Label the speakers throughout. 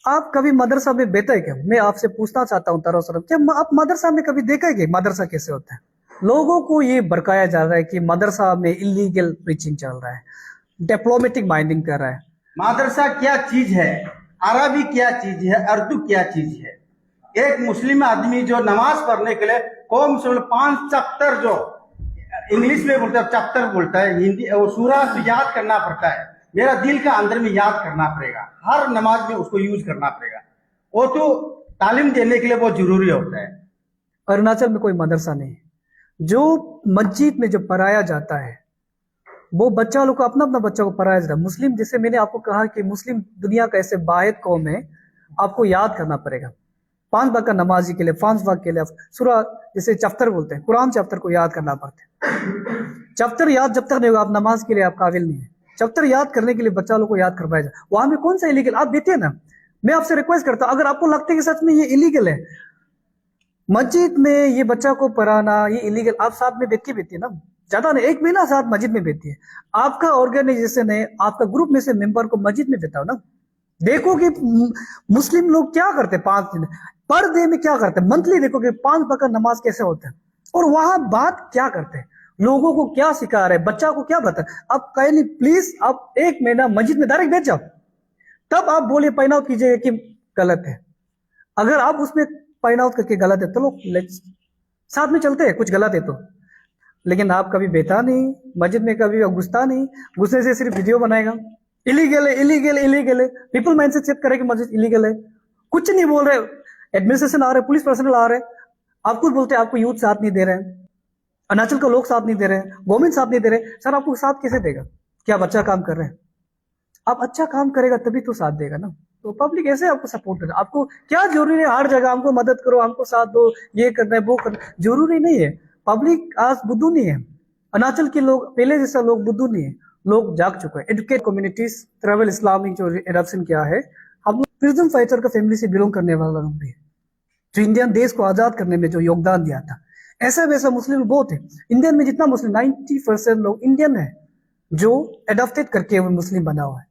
Speaker 1: आप कभी मदरसा में बेटे क्या? मैं आपसे पूछना चाहता हूँ तरह क्या आप मदरसा में कभी देखा है कि मदरसा कैसे होता है? लोगों को ये भड़काया जा रहा है कि मदरसा में इलीगल प्रीचिंग चल रहा है, डिप्लोमेटिक माइंडिंग कर रहा है।
Speaker 2: मदरसा क्या चीज है, अरबी क्या चीज है, उर्दू क्या चीज है। एक मुस्लिम आदमी जो नमाज पढ़ने के लिए कौम से 5 चैप्टर जो इंग्लिश में बोलता है चैप्टर बोलता है, हिंदी वो सूरा तो याद करना पड़ता है। मेरा दिल का अंदर में याद करना पड़ेगा, हर नमाज में उसको यूज करना पड़ेगा। वो तो तालीम देने के लिए बहुत जरूरी होता है।
Speaker 1: अरुणाचल में कोई मदरसा नहीं है। जो मस्जिद में जो पढ़ाया जाता है वो बच्चा लोग को अपना अपना बच्चा को पढ़ाया जाता है। मुस्लिम, जैसे मैंने आपको कहा कि मुस्लिम दुनिया का ऐसे वाहिद कौम है, आपको याद करना पड़ेगा 5 वक्त का नमाजी के लिए, 5 वक्त के लिए सूरा, जैसे चैप्टर बोलते हैं, कुरान चैप्टर को याद करना पड़ता है। चैप्टर याद जब तक नहीं होगा आप नमाज के लिए आप काबिल नहीं है। चैप्टर याद करने के लिए बच्चा लोग को याद करवाया जाए। वहां में कौन सा इलीगल आप देते हैं ना। मैं आपसे रिक्वेस्ट करता हूं, अगर आपको लगता है कि सच में ये इलीगल है मस्जिद में ये बच्चा को पढ़ाना, ये इलीगल, आप साथ में बैठ के बैठिए ना, ज्यादा नहीं 1 महीना साथ मस्जिद में बैठिए। आपका ऑर्गेनाइजेशन है, आपका ग्रुप में से मेंबर को मस्जिद में बैठाओ ना। देखो कि मुस्लिम लोग क्या करते हैं 5 दिन पर डे में, क्या करते हैं मंथली, देखो कि 5 वक्त नमाज कैसे होते हैं और वहां बात क्या करते हैं, लोगों को क्या सिखा रहे हैं, बच्चा को क्या बता। आप काइंडली प्लीज आप 1 महीना मस्जिद में डायरेक्ट बैठ जाओ, तब आप बोलिए पॉइंट आउट कीजिएगा कि गलत है। अगर आप उसमें पॉइंट आउट करके गलत है तो लोग साथ में चलते हैं, कुछ गलत है तो। लेकिन आप कभी बैठा नहीं मस्जिद में, कभी घुसता नहीं, घुसने से सिर्फ वीडियो बनाएगा, इलीगल है इलीगल इलीगल है। पीपल माइंड से चेक करे कि मस्जिद इलीगल है, कुछ नहीं बोल रहे। एडमिनिस्ट्रेशन आ रहे, पुलिस पर्सनल आ रहे, आप कुछ बोलते हैं, आपको यूथ साथ नहीं दे रहे हैं, अरुणाचल का लोग साथ नहीं दे रहे हैं, गवर्नमेंट साथ नहीं दे रहे। सर आपको साथ कैसे देगा? क्या आप अच्छा काम कर रहे हैं? आप अच्छा काम करेगा तभी तो साथ देगा ना। तो पब्लिक ऐसे आपको सपोर्ट करे। आपको क्या जरूरी है हर जगह हमको मदद करो, हमको साथ दो, ये करना है वो करना, जरूरी नहीं है। पब्लिक आज बुद्धू नहीं है। अरुणाचल के लोग पहले जैसा लोग बुद्धू नहीं है, लोग जाग चुके हैं। एजुकेट कम्युनिटीज, ट्रैवल इस्लामिक जो एडॉप्शन किया है, हम लोग फ्रीडम फाइटर का फैमिली से बिलोंग करने वाला लोग भी है, जो इंडियन देश को आजाद करने में जो योगदान दिया था। ऐसा वैसा मुस्लिम बहुत है इंडियन में, जितना मुस्लिम 90% लोग इंडियन है जो एडॉप्टेड करके वो मुस्लिम बना हुआ है।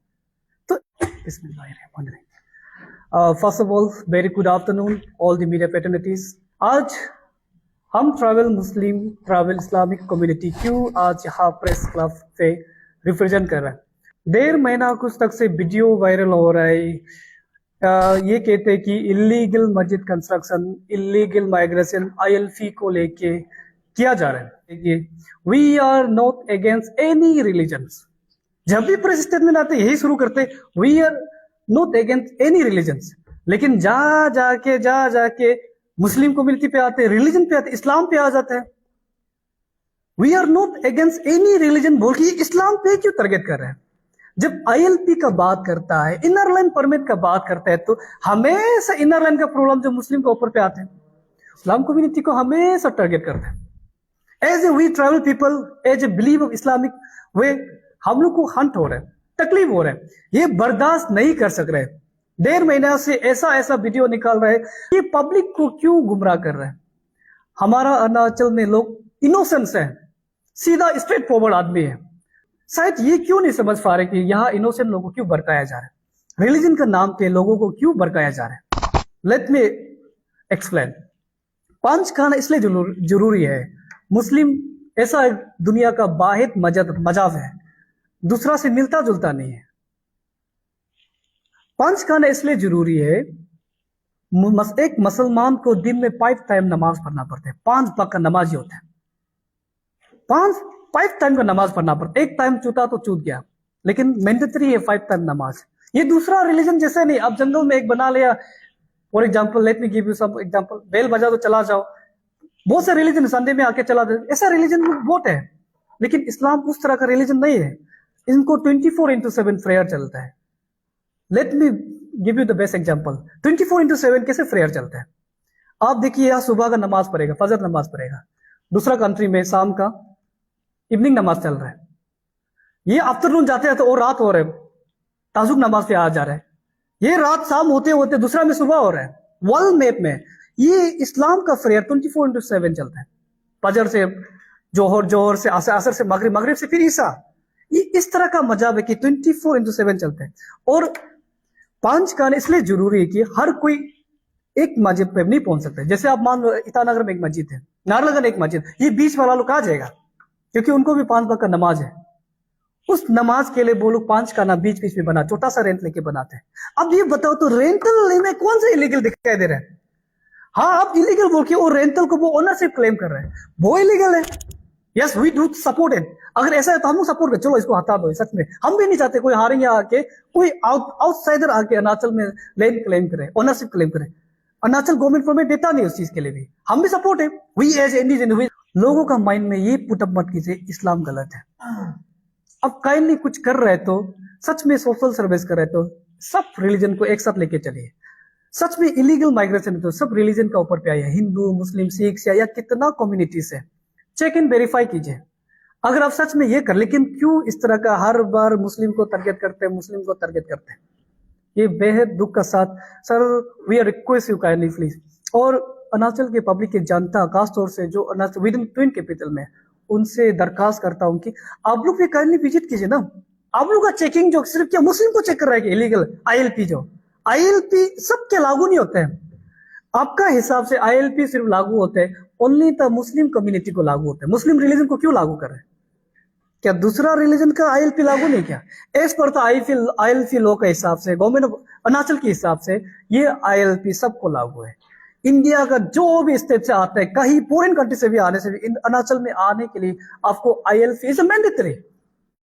Speaker 1: तो first of all very good afternoon all the media fraternities. आज हम travel Muslim travel Islamic community क्यों आज यहाँ प्रेस क्लब पे रिप्रेजेंट कर रहा है। 1.5 महीना कुछ तक से वीडियो वायरल हो रहा है, ये कहते हैं कि इलीगल मस्जिद कंस्ट्रक्शन, इलीगल माइग्रेशन ILP को लेके किया जा रहा है। देखिए, we are not against any religions. जब भी प्रेस स्टेटमेंट आते यही शुरू करते, we are not against any religions. लेकिन जा जाके मुस्लिम कम्युनिटी पे आते, रिलीजन पे आते, इस्लाम पे आ जाता है। We are not against any religion बोल के इस्लाम पे क्यों टारगेट कर रहे हैं? जब ILP का बात करता है, इनर लाइन परमिट का बात करता है, तो हमेशा इनर लाइन का प्रॉब्लम जो मुस्लिम के ऊपर पे आते हैं, इस्लाम कम्युनिटी को हमेशा टारगेट करते हैं। As a we travel people, as a believe of Islamic way, हम लोग को हंट हो रहा है, तकलीफ हो रहा है, ये बर्दाश्त नहीं कर सक रहे। 1.5 महीना से ऐसा वीडियो निकाल रहे, ये पब्लिक को क्यों गुमराह कर रहे हैं? हमारा अरुणाचल में लोग इनोसेंस है, सीधा स्ट्रेट फॉरवर्ड आदमी है। शायद ये क्यों नहीं समझ पा रहे कि यहाँ इनोसेंट लोगों को क्यों भड़काया जा रहा है, रिलीजन का नाम पे लोगों को क्यों भड़काया जा रहा है। Let me explain. पंच खाना इसलिए जरूरी है, मुस्लिम ऐसा दुनिया का वाहिद मजहब है, दूसरा से मिलता जुलता नहीं है। पंच खाना इसलिए जरूरी है, एक मुसलमान को दिन में 5 टाइम नमाज पढ़ना पड़ता है, 5 वक्त का नमाज होता है, 5 टाइम का नमाज पढ़ना पड़ता है। 1 टाइम चूता तो चूत गया, लेकिन मैंडेटरी है 5 टाइम नमाज। ये दूसरा रिलीजन जैसे नहीं, आप जंगल में एक बना लिया, for example let me give you some example, bell बजा तो चला जाओ। बहुत से रिलीजन संडे में आके चला जाए, ऐसा रिलीजन बहुत है। लेकिन इस्लाम उस तरह का रिलीजन नहीं है, इनको 24/7 प्रेयर चलता है। Late me give you the best example, 24/7 कैसे प्रेयर चलता है। आप देखिए, यहाँ सुबह का नमाज पढ़ेगा, फजर नमाज पढ़ेगा, दूसरा कंट्री में शाम का इवनिंग नमाज चल रहा है, ये आफ्टरनून जाते हैं तो और रात हो रहा है, ताजुक नमाज पे आ जा रहा है, ये रात शाम होते होते दूसरा में सुबह हो रहा है। वर्ल्ड मैप में ये इस्लाम का प्रेयर 24/7 चलता है, फजर से जोहर से असर से मगरिब से फिर ईसा। ये इस तरह का मजहब है कि 24/7 चलते हैं। और पांच कान इसलिए जरूरी है कि हर कोई एक मस्जिद पे नहीं पहुंच सकता। जैसे आप मान लो ईटानगर में एक मस्जिद है, नाहरलगुन एक मस्जिद, ये बीच वाला लोग कहा जाएगा क्योंकि उनको भी 5 वक्त का नमाज है। उस नमाज के लिए वो लोग 5 काना बीच बीच में बना, छोटा सा रेंट लेके बनाते हैं। अब ये बताओ तो रेंटल में कौन सा इलीगल दिखाई दे रहा है? हाँ, आप इलीगल बोल के वो रेंटल को वो ओनरशिप क्लेम कर रहे हैं, वो इलीगल है। Yes, we do support it. अगर ऐसा है तो हम लोग सपोर्ट करें, चलो इसको हटा दो। सच में हम भी नहीं चाहते कोई हारेंगे आके, कोई आउटसाइडर आके अरुणाचल में लैंड क्लेम करे, ओनरशिप क्लेम करे। अरुणाचल गवर्नमेंट परमिट देता नहीं उस चीज के लिए भी, हम भी सपोर्ट है। वी एज इंडिजिनस लोगों का माइंड में ये पुटअप मत कीजिए इस्लाम गलत है। अब काइंडली कुछ कर रहे तो सच में सोशल सर्विस कर रहे तो सब रिलीजन को एक साथ लेके चलिए। सच में इलीगल माइग्रेशन तो सब रिलीजन का ऊपर पे आया, हिंदू, मुस्लिम, सिख या कितना कम्युनिटीज है। चेक इन वेरीफाई कीजिए अगर आप सच में ये कर। लेकिन क्यों इस तरह का हर बार मुस्लिम को टारगेट करते हैं, मुस्लिम को टारगेट करते हैं? ये बेहद दुख का साथ। Sir, we are request you kindly please. और अरुणाचल के पब्लिक की जनता, खासतौर से जो Arunachal within twin capital में, उनसे दरखास्त करता हूं कि आप लोग भी काइंडली विजिट कीजिए ना। आप लोग का चेकिंग जो सिर्फ क्या मुस्लिम को चेक कर रहा है कि इलीगल ILP, जो ILP सबके लागू नहीं होते हैं। आपका हिसाब से ILP सिर्फ लागू होते हैं ओनली द मुस्लिम कम्युनिटी को लागू होते हैं। मुस्लिम रिलीजन को क्यों लागू कर रहे हैं? क्या दूसरा रिलीजन का ILP लागू नहीं? क्या एज पर ILP लॉ के हिसाब से, गवर्नमेंट ऑफ अरुणाचल के हिसाब से ये ILP सबको लागू है। इंडिया का जो भी स्टेट से आता है, कहीं फॉरेन कंट्री से भी आने से भी अरुणाचल में आने के लिए आपको ILP इज मैंडेटरी।